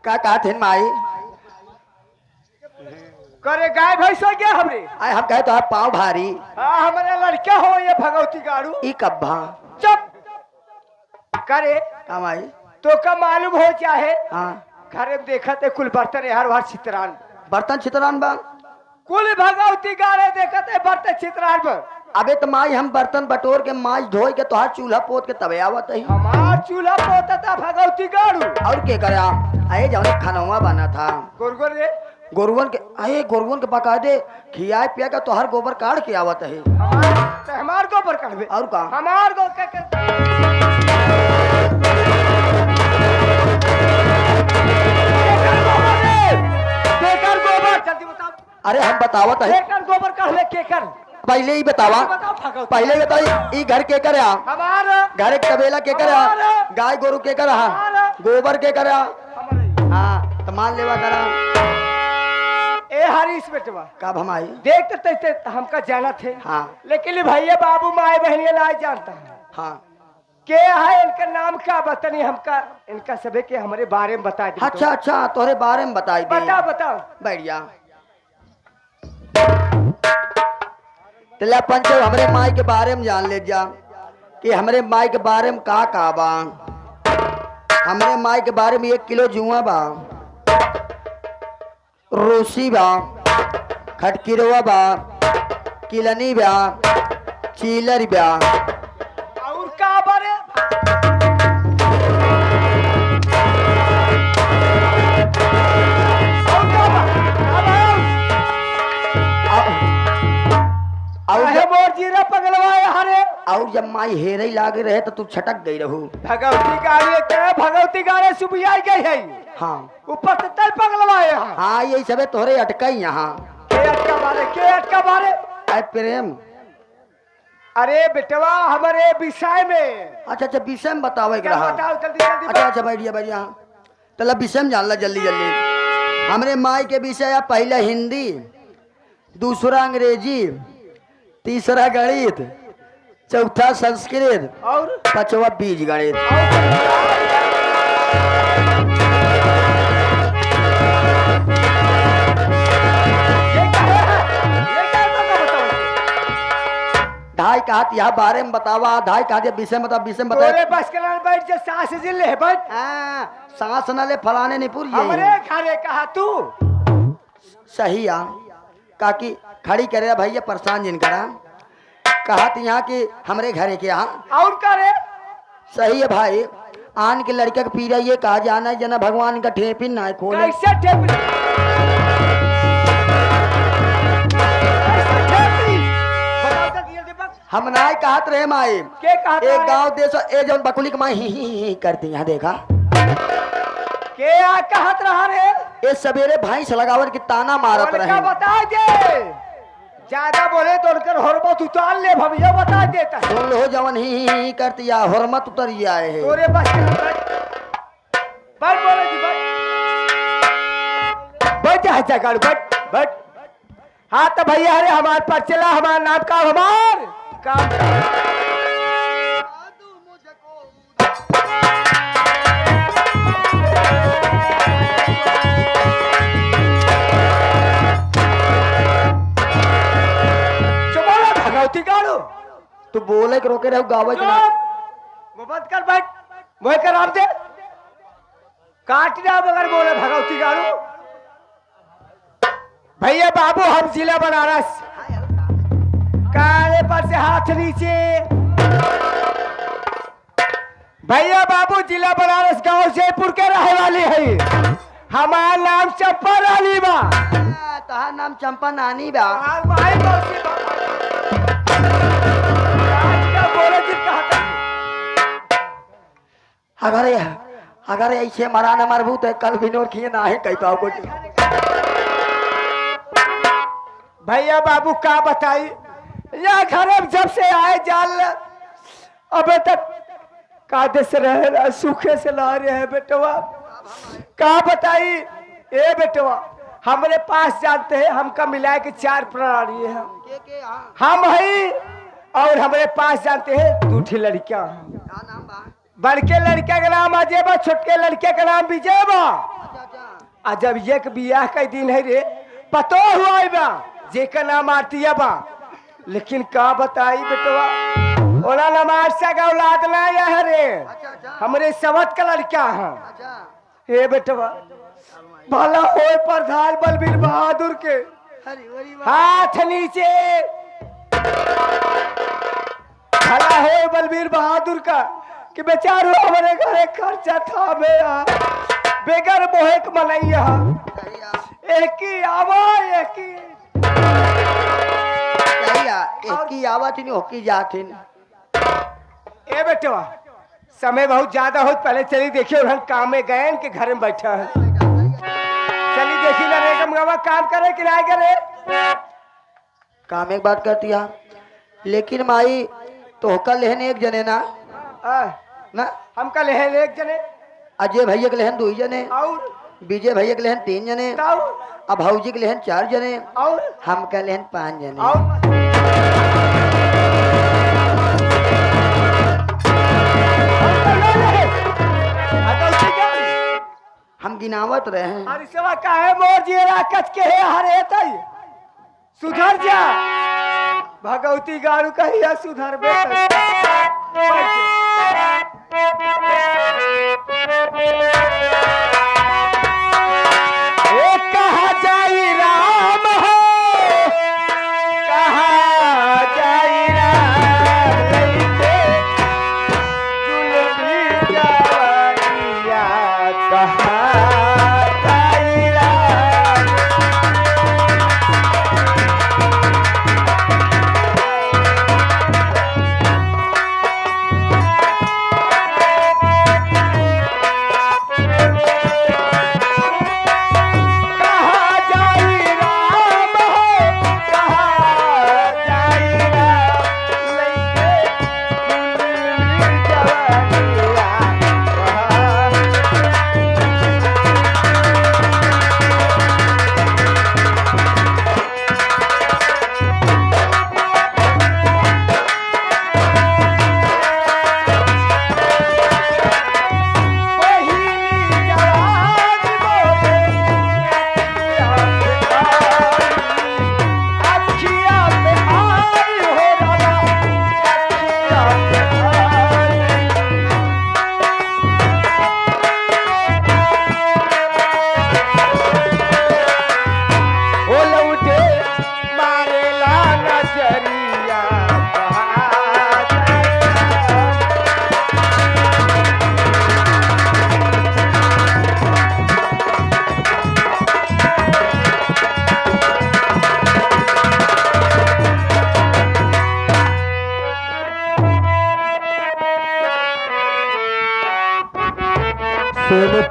का कहते हैं माई करे गाय भैंस हो गया हमरे। आए हम कहे तो पाँव भारी। हाँ हमारे लड़का हो ये भगवती गाड़ू। ई कब्बा चुप करे का माई तो का मालूम हो चाहे। हाँ घर में देखा थे कुल बर्तन यार बार चित्रान बर्तन चित्रान बा कुल भगवती गाड़े देखा थे बर्तन चित्रान पर। अबे तो माई हम बर्तन बटोर के माज धोई के तोहार चूल्हा पोत के तबे आवत है। हमार चूल्हा पोता था भगवती गाड़ू। और के करे आए जाने खानवा बना था गुरगुर रे गोरुवन के आए गोरुवन के पका दे खियाए पिया का तोहार गोबर काट के आवत है। हमार गोबर काढ़बे और का हमार गो केकर गोबर जल्दी बताओ। अरे हम बतावत है केकर गोबर काढ़बे केकर पहले ही बतावा बताओ भगवती। पहले ही बताई ई घर के करे हमार घर एक तबेला के करे गाय गोरु के करे गोबर के करे हाँ तो मान लेवा करा ए हरीश बेटवा कब हम आई देख तो हमका जाना थे। हाँ लेकिन भैया बाबू माए बहनिया ना जानता है। हाँ के है इनका नाम क्या बतानी हमका इनका सबे के हमारे बारे में बता दे। अच्छा अच्छा तोहरे बारे में बताई दे बताओ बताओ बढ़िया तेला पंचो हमरे माई के बारे में जान ले जा कि हमरे माई के बारे में का बा। हमरे माई के बारे में 1 किलो जुआ बा रूसी बा खटकिरवा बा किलनी बा चीलर बा और का बारे और मोर जीरा पगलवाए हरे। और जब माई हेरे लागे रहे तो तू छटक गई रहू। भगवती गाड़े के भगवती गाड़े सुबियाई गई है। हाँ ऊपर से तल पगलवाए यहाँ। हाँ यही सबे तोहरे अटकई यहाँ के अटका बारे अरे प्रेम अरे बेटवा हमारे विषय में। अच्छा अच्छा विषय में बतावे के क्या रहा बताओ जल्दी जल्दी अच्छा अच्छा बैठिए बैठिए तला विषय में जान ला जल्दी जल्दी। हमरे माई के विषय पहला हिंदी दूसरा अंग्रेजी तीसरा गणित चौथा संस्कृत और पांचवा बीज गणित। ढाई कहत यह बारे में बतावा ढाई कहत विषय में विषय में तोरे बस के नाल बैठ जा सांस जिल ले बैठ। सांस न ले फलाने नहीं पूरी हमरे घरे कहा तू सही आ काकी खड़ी करे भैया परेशान जिन करा कहत यहाँ कि हमरे घरे के यहाँ और करे सही है भाई आन के लड़का के पीरा ये कहा जाना है जना भगवान का ठेपिन ना खोले कैसे ठेप हम ना कहत रहे माई के कहत एक गांव देश ए जौन बकुली के माई ही करती यहाँ देखा के आ कहत रहा रे। ए सवेरे भैंस लगावन की ताना मारत रहे बता दे ज्यादा बोले तो उनकर हरमत उतार ले भैया बता देता है। सुन लो जवन ही करती या हरमत उतर आए है तोरे बस बैठ बोले जी बैठ जा जगह बैठ। हाँ तो भैया अरे हमार पर चला हमार नाम का हमार काम भगवती गाड़ो तू बोले के रोके रहो गावे के ना मोहब्बत कर बैठ मोह कर आप दे काट जा मगर बोले भगवती गाड़ो। भैया बाबू हम जिला बनारस काले पर से हाथ नीचे। भैया बाबू जिला बनारस गांव जयपुर के रहने वाले हैं। हमारा नाम चंपा रानी बा। तहार नाम चंपा नानी बा। अगर ऐसे मरा न मरबू तो कल भी नोर खिए ना है कहीं पाओ कुछ। भैया बाबू का बताई या घर जब से आए जाल अबे तक कादे से रह रहा सूखे से ला रहे हैं बेटवा। का बताई ए बेटवा हमारे पास जानते हैं हमका मिला के 4 प्राणी है। हम है और हमारे पास जानते हैं 2 लड़कियां। बड़के लड़के का नाम अजय बा छोटके लड़के का नाम विजय बा। आ जब एक बियाह के दिन है रे पतो हुआ बा जेकर नाम आरतिया बा लेकिन का बताई बेटवा ओला नमाज का औलाद ना है रे हमरे सवत का लड़का है हे बेटवा भला होए प्रधान बलबीर बहादुर के हाथ नीचे भला होए बलबीर बहादुर का कि बेचारो हमारे घरे खर्चा था मेरा बेगर मोहे के मनैया एक ही आवा एक ही की आवत नहीं होकी जात ए बेटवा समय बहुत ज्यादा हो पहले चली देखिए हम काम में गए के घर में बैठा है चली देखी ना रे गमगवा काम करे कि नहीं करे काम एक बात करती है लेकिन माई तो कल लेहन एक जने ना ना हम कल है एक जने अजय भैया के लेहन 2 जने और विजय भैया के लेहन 3 जने अब भाऊजी के लेहन 4 जने और हम के लेहन 5 जने और हम गिनावत रहे हैं अरे सेवा काहे मोर जीरा कच के है हरे तई सुधर जा भगवती गारू कहिया सुधर बे ए कहा जाई राम हो कहा जाई राम लइके दुलमी जवानिया कहा जाई राम कहा जाई राम हो कहा जाई राम लइके दुलमी जवानिया कहा सोने